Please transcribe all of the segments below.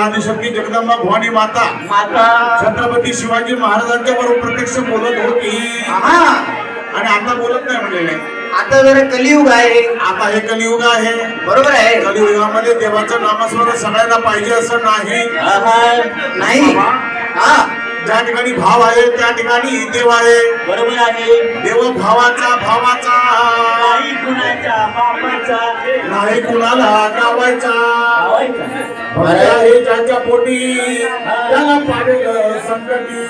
आदिशक्ती जगदंबा भवानी माता छत्रपती शिवाजी महाराजांच्या बरोबर प्रत्यक्ष बोलत होती आणि आता बोलत नाही म्हणलेले। आता जरा कलियुग आहे, आता हे कलियुग आहे, बरोबर आहे। कलियुगामध्ये देवाचं नामस्मरण सगळ्यांना पाहिजे असं नाही। नाही ज्या ठिकाणी भाव आहे त्या ठिकाणी देव आहे, बरोबर आहे। देव भावाचा नाही कुणाच्या बापाचा, नाही कुणाला गावायचा, हे ज्याच्या पोटी त्याला पाडेल संकटी,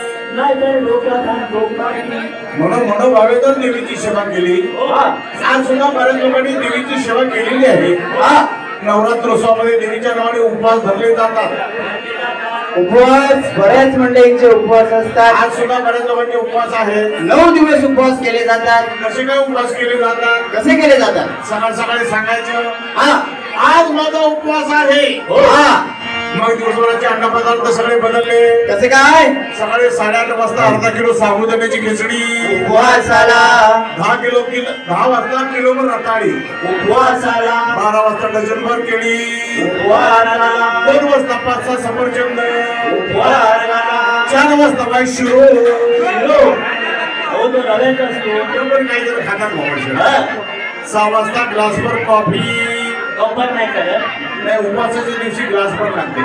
म्हणून भावे तर देवीची सेवा केली। आज सुद्धा बऱ्याच लोकांनी देवीची सेवा केलेली आहे। नवरात्रोत्सवामध्ये देवीच्या नावाने उपवास धरले जातात। उपवास बऱ्याच मंडळींचे उपवास असतात। आज सुद्धा बऱ्याच लोकांचे उपवास आहे। 9 दिवस उपवास केले जातात। कसे काय उपवास केले जातात? कसे केले जातात? सकाळ सकाळी सांगायचं आज माझा उपवास आहे। मग दिवसभराचे अन्नपदार्थ सगळे बदलले। कसे काय? सकाळी 8:30 वाजता अर्धा किलो साबुदाण्याची खिचडी उपवासाला, 10 वाजता किलोभर रताळी उपवासाला, 12 वाजता डझनभर केळी उपवासाला, 2 वाजता 5-6 सफरचंद उपवासाला, 4 वाजता बाई शिरो हो तो रव्याचा असतो, पण काही जण खातात भावाचे। 6 वाजता ग्लासभर कॉफी कंपन नाही करत, नाही उपवासाच्या दिवशी ग्लासभर लागते।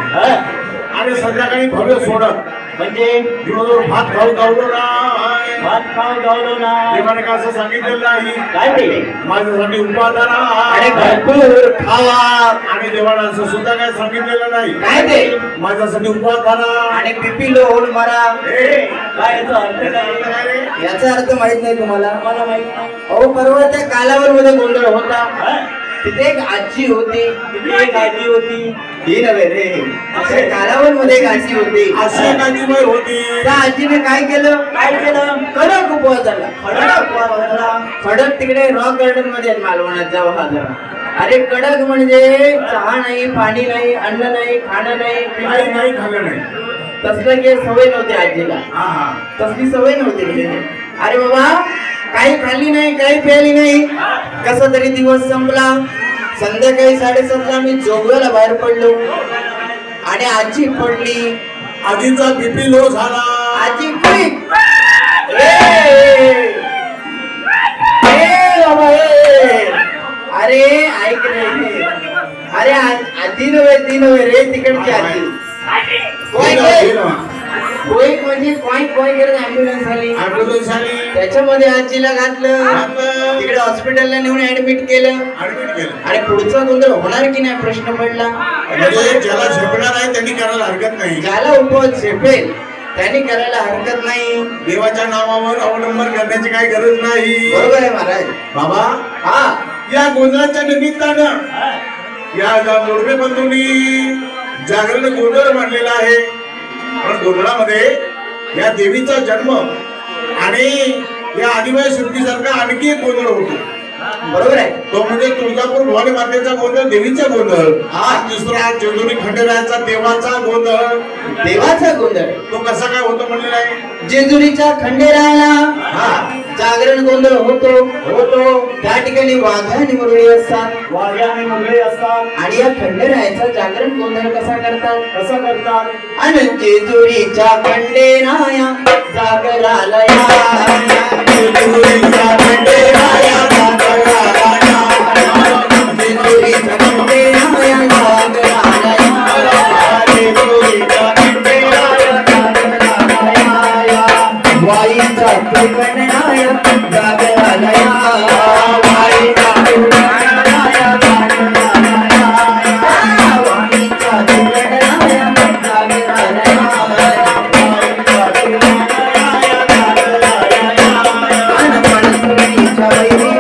आणि संध्याकाळी भव्य सोडत म्हणजे दिवसभर भात खाऊ गावलो नाही, भात खाऊ गावलो ना, देवाने का असं सांगितलेलं नाही। काय ते माझ्यासाठी उपवास आणि धरा भरपूर खावा, आणि देवाने असं सुद्धा काय सांगितलेलं नाही। काय ते? माझ्यासाठी उपवास धरा आणि बीपी लो होऊन मरा। काय याचा अर्थ काय? रे याचा अर्थ माहित नाही तुम्हाला? मला माहित नाही। अहो परवा त्या कालावर मध्ये गोंधळ होता। तिथे एक आजी होती, तिथे एक आजी होती, ही नव्हे रे, असे कालावर मध्ये एक आजी होती। अशी एक आजीबाई होती। त्या आजीने काय केलं? कडक उपवास झाला। खडक तिकडे रॉक गार्डन मध्ये आहेत मालवणात, जाऊ हा जरा। अरे कडक म्हणजे चहा नाही, पाणी नाही, अन्न नाही, खाणं नाही, काही नाही खाल्लं नाही। तसलं काही सवय नव्हती आजीला, तसली सवय नव्हती। अरे बाबा काही खाल्ली नाही, काही प्यायली नाही। कसा तरी दिवस संपला। संध्याकाळी 7:30ला मी जोगव्याला बाहेर पडलो आणि आजी पडली। आजीचा बीपी लो झाला। आजी क्विक अरे ऐक रे, अरे आजी नव्हे रे, तिकडची आजी कोईक म्हणजे कोईक करत ऍम्ब्युलन्स आली। त्याच्यामध्ये आजीला घातलं, तिकडे हॉस्पिटलला नेऊन ऍडमिट केलं। आणि पुढचा गोंधळ होणार की नाही प्रश्न पडला। म्हणजे ज्याला झेपणार आहे त्यांनी करायला हरकत नाही, ज्याला उपवास झेपेल त्यांनी करायला हरकत नाही। देवाच्या नावावर अवलंबन करण्याची काही गरज नाही, बरोबर आहे महाराज। बाबा या गोंधळाच्या निमित्तानं या जोडपे बंधूंनी जागरण गोंधळ मांडलेला आहे। पण गोंधळामध्ये या देवीचा जन्म आणि या आदिवासी शक्तीसारखा आणखी एक गोंधळ होतो, बरोबर आहे। तो म्हणजे तुळजापूर भवानी मातेचा गोंधळ, देवीचा गोंधळ। दुसरा जेजुरी खंडेरायाचा देवाचा गोंधळ, देवाचा गोंधळ। तो कसा काय होतो म्हणलेला आहे? जेजुरीच्या खंडेरायाला जागरण गोंधळ होतो त्या ठिकाणी वाघ्याने मुरळी असतात, आणि या खंडेरायाचा जागरण गोंधळ कसा करतात? आणि जेजुरीच्या खंडेराया जागराला या, जेजुरीच्या खंडेराया जागराला या, जेजुरीच्या खंडेराया जागराला या, जेजुरीच्या खंडेराया जागराला या, वाईचा तुकणाया जागराला या, वाईचा तुकणाया जागराला या, वाईचा तुकणाया जागराला या, वाईचा तुकणाया जागराला या, आणि पणसुरीच्या वैरी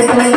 Thank you.